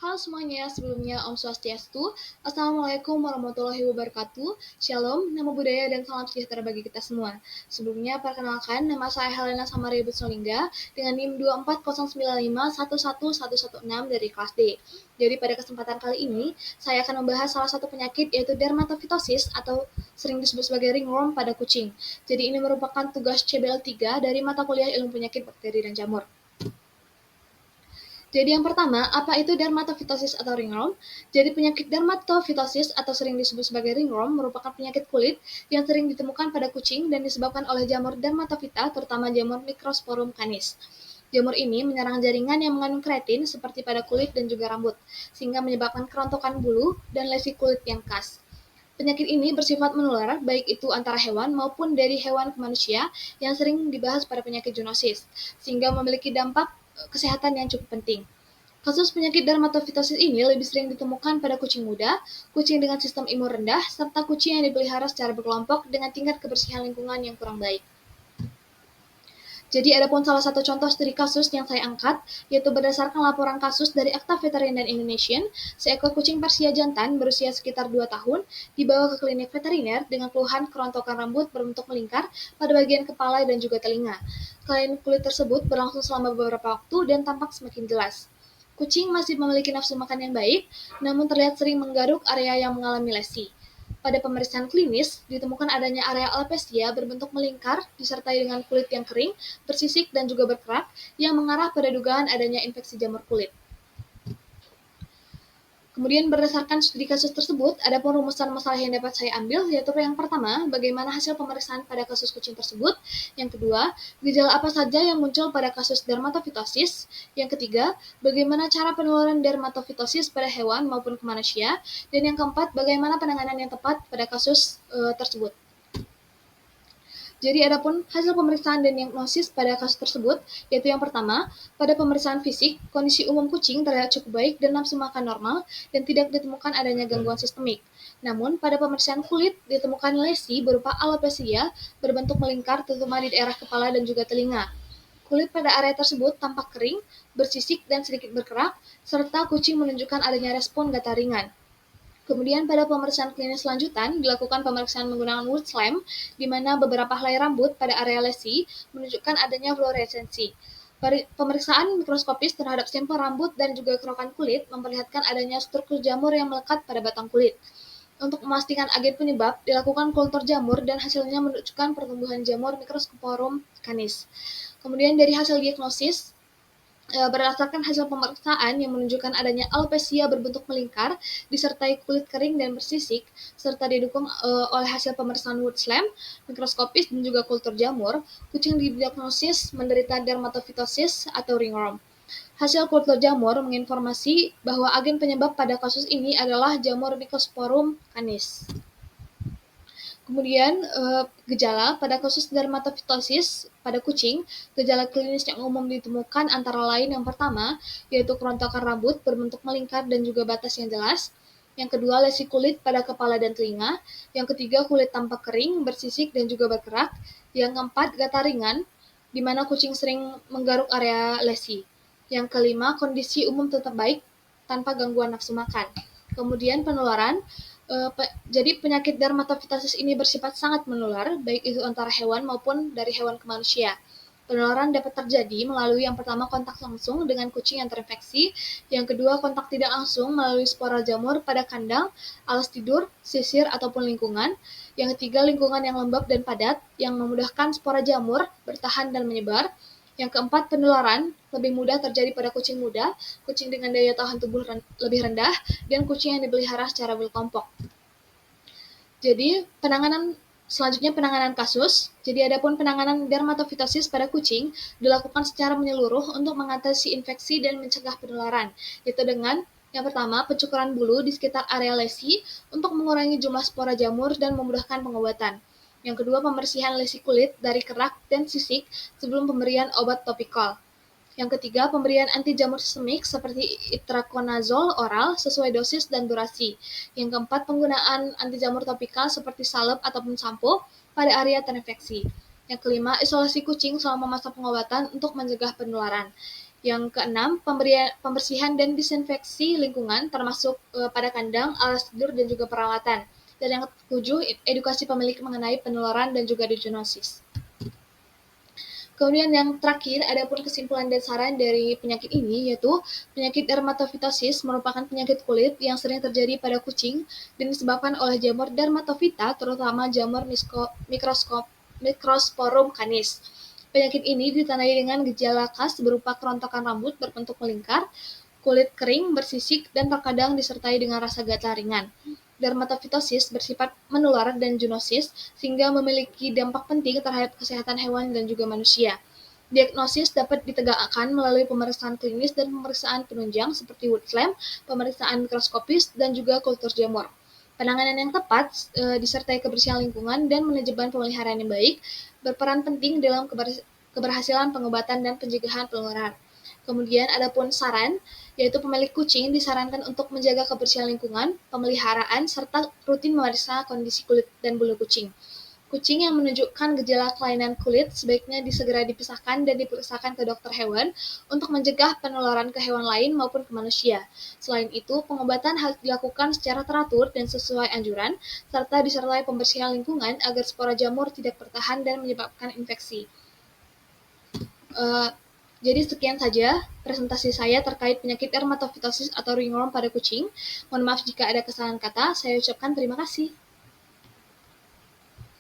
Halo semuanya, sebelumnya Om Swastiastu. Assalamualaikum warahmatullahi wabarakatuh. Shalom, nama budaya dan salam sejahtera bagi kita semua. Sebelumnya, perkenalkan, nama saya Helena Samaria Butsolingga dengan NIM 24095111116 dari kelas D. Jadi pada kesempatan kali ini, saya akan membahas salah satu penyakit yaitu dermatofitosis atau sering disebut sebagai ringworm pada kucing. Jadi ini merupakan tugas CBL3 dari mata kuliah ilmu penyakit bakteri dan jamur. Jadi yang pertama, apa itu dermatofitosis atau ringworm? Jadi penyakit dermatofitosis atau sering disebut sebagai ringworm merupakan penyakit kulit yang sering ditemukan pada kucing dan disebabkan oleh jamur dermatofita, terutama jamur Microsporum canis. Jamur ini menyerang jaringan yang mengandung keratin seperti pada kulit dan juga rambut, sehingga menyebabkan kerontokan bulu dan lesi kulit yang khas. Penyakit ini bersifat menular, baik itu antara hewan maupun dari hewan ke manusia yang sering dibahas pada penyakit zoonosis, sehingga memiliki dampak kesehatan yang cukup penting. Kasus penyakit dermatofitosis ini lebih sering ditemukan pada kucing muda, kucing dengan sistem imun rendah, serta kucing yang dipelihara secara berkelompok dengan tingkat kebersihan lingkungan yang kurang baik. Jadi adapun salah satu contoh studi kasus yang saya angkat, yaitu berdasarkan laporan kasus dari Akta Veterinarian Indonesian, seekor kucing Persia jantan berusia sekitar 2 tahun dibawa ke klinik veteriner dengan keluhan kerontokan rambut berbentuk melingkar pada bagian kepala dan juga telinga. Kelainan kulit tersebut berlangsung selama beberapa waktu dan tampak semakin jelas. Kucing masih memiliki nafsu makan yang baik, namun terlihat sering menggaruk area yang mengalami lesi. Pada pemeriksaan klinis, ditemukan adanya area alopecia berbentuk melingkar disertai dengan kulit yang kering, bersisik, dan juga berkerak yang mengarah pada dugaan adanya infeksi jamur kulit. Kemudian berdasarkan studi kasus tersebut, ada pun rumusan masalah yang dapat saya ambil, yaitu yang pertama, bagaimana hasil pemeriksaan pada kasus kucing tersebut. Yang kedua, gejala apa saja yang muncul pada kasus dermatofitosis. Yang ketiga, bagaimana cara penularan dermatofitosis pada hewan maupun ke manusia. Dan yang keempat, bagaimana penanganan yang tepat pada kasus tersebut. Jadi adapun hasil pemeriksaan dan diagnosis pada kasus tersebut, yaitu yang pertama, pada pemeriksaan fisik, kondisi umum kucing terlihat cukup baik dan nafsu makan normal dan tidak ditemukan adanya gangguan sistemik. Namun, pada pemeriksaan kulit ditemukan lesi berupa alopecia berbentuk melingkar terutama di daerah kepala dan juga telinga. Kulit pada area tersebut tampak kering, bersisik dan sedikit berkerak, serta kucing menunjukkan adanya respon gatal ringan. Kemudian pada pemeriksaan klinis lanjutan dilakukan pemeriksaan menggunakan wood lamp, di mana beberapa helai rambut pada area lesi menunjukkan adanya fluoresensi. Pemeriksaan mikroskopis terhadap sampel rambut dan juga kerokan kulit memperlihatkan adanya struktur jamur yang melekat pada batang kulit. Untuk memastikan agen penyebab, dilakukan kultur jamur dan hasilnya menunjukkan pertumbuhan jamur Microsporum canis. Kemudian dari hasil diagnosis, berdasarkan hasil pemeriksaan yang menunjukkan adanya alopecia berbentuk melingkar disertai kulit kering dan bersisik serta didukung oleh hasil pemeriksaan wood lamp, mikroskopis dan juga kultur jamur, kucing didiagnosis menderita dermatofitosis atau ringworm. Hasil kultur jamur menginformasi bahwa agen penyebab pada kasus ini adalah jamur Microsporum canis. Kemudian gejala pada kasus dermatofitosis pada kucing, gejala klinis yang umum ditemukan antara lain yang pertama, yaitu kerontokan rambut berbentuk melingkar dan juga batas yang jelas. Yang kedua, lesi kulit pada kepala dan telinga. Yang ketiga, kulit tampak kering, bersisik dan juga berkerak. Yang keempat, gatal ringan, di mana kucing sering menggaruk area lesi. Yang kelima, kondisi umum tetap baik tanpa gangguan nafsu makan. Kemudian penularan, jadi penyakit dermatofitosis ini bersifat sangat menular, baik itu antara hewan maupun dari hewan ke manusia. Penularan dapat terjadi melalui yang pertama kontak langsung dengan kucing yang terinfeksi, yang kedua kontak tidak langsung melalui spora jamur pada kandang, alas tidur, sisir ataupun lingkungan, yang ketiga lingkungan yang lembab dan padat yang memudahkan spora jamur bertahan dan menyebar, yang keempat penularan lebih mudah terjadi pada kucing muda, kucing dengan daya tahan tubuh lebih rendah, dan kucing yang dipelihara secara berkelompok. Jadi selanjutnya penanganan kasus. Jadi adapun penanganan dermatofitosis pada kucing dilakukan secara menyeluruh untuk mengatasi infeksi dan mencegah penularan, yaitu dengan yang pertama, pencukuran bulu di sekitar area lesi untuk mengurangi jumlah spora jamur dan memudahkan pengobatan. Yang kedua, pembersihan lesi kulit dari kerak dan sisik sebelum pemberian obat topikal. Yang ketiga, pemberian anti jamur sistemik seperti itraconazole oral sesuai dosis dan durasi. Yang keempat, penggunaan anti jamur topikal seperti salep ataupun sampo pada area terinfeksi. Yang kelima, isolasi kucing selama masa pengobatan untuk mencegah penularan. Yang keenam, pembersihan dan disinfeksi lingkungan termasuk pada kandang, alas tidur, dan juga perawatan. Dan yang ketujuh, edukasi pemilik mengenai penularan dan juga zoonosis. Kemudian yang terakhir, ada pun kesimpulan dan saran dari penyakit ini, yaitu penyakit dermatofitosis merupakan penyakit kulit yang sering terjadi pada kucing dan disebabkan oleh jamur dermatofita, terutama jamur Microsporum canis. Penyakit ini ditandai dengan gejala khas berupa kerontokan rambut berbentuk melingkar, kulit kering, bersisik, dan terkadang disertai dengan rasa gatal ringan. Dermatofitosis bersifat menular dan zoonosis, sehingga memiliki dampak penting terhadap kesehatan hewan dan juga manusia. Diagnosis dapat ditegakkan melalui pemeriksaan klinis dan pemeriksaan penunjang seperti Woods lamp, pemeriksaan mikroskopis, dan juga kultur jamur. Penanganan yang tepat disertai kebersihan lingkungan dan manajemen pemeliharaan yang baik berperan penting dalam keberhasilan pengobatan dan pencegahan penularan. Kemudian ada pun saran, yaitu pemilik kucing disarankan untuk menjaga kebersihan lingkungan, pemeliharaan, serta rutin memeriksa kondisi kulit dan bulu kucing. Kucing yang menunjukkan gejala kelainan kulit sebaiknya disegera dipisahkan dan diperiksakan ke dokter hewan untuk mencegah penularan ke hewan lain maupun ke manusia. Selain itu, pengobatan harus dilakukan secara teratur dan sesuai anjuran, serta disertai pembersihan lingkungan agar spora jamur tidak bertahan dan menyebabkan infeksi. Jadi sekian saja presentasi saya terkait penyakit dermatofitosis atau ringworm pada kucing. Mohon maaf jika ada kesalahan kata. Saya ucapkan terima kasih.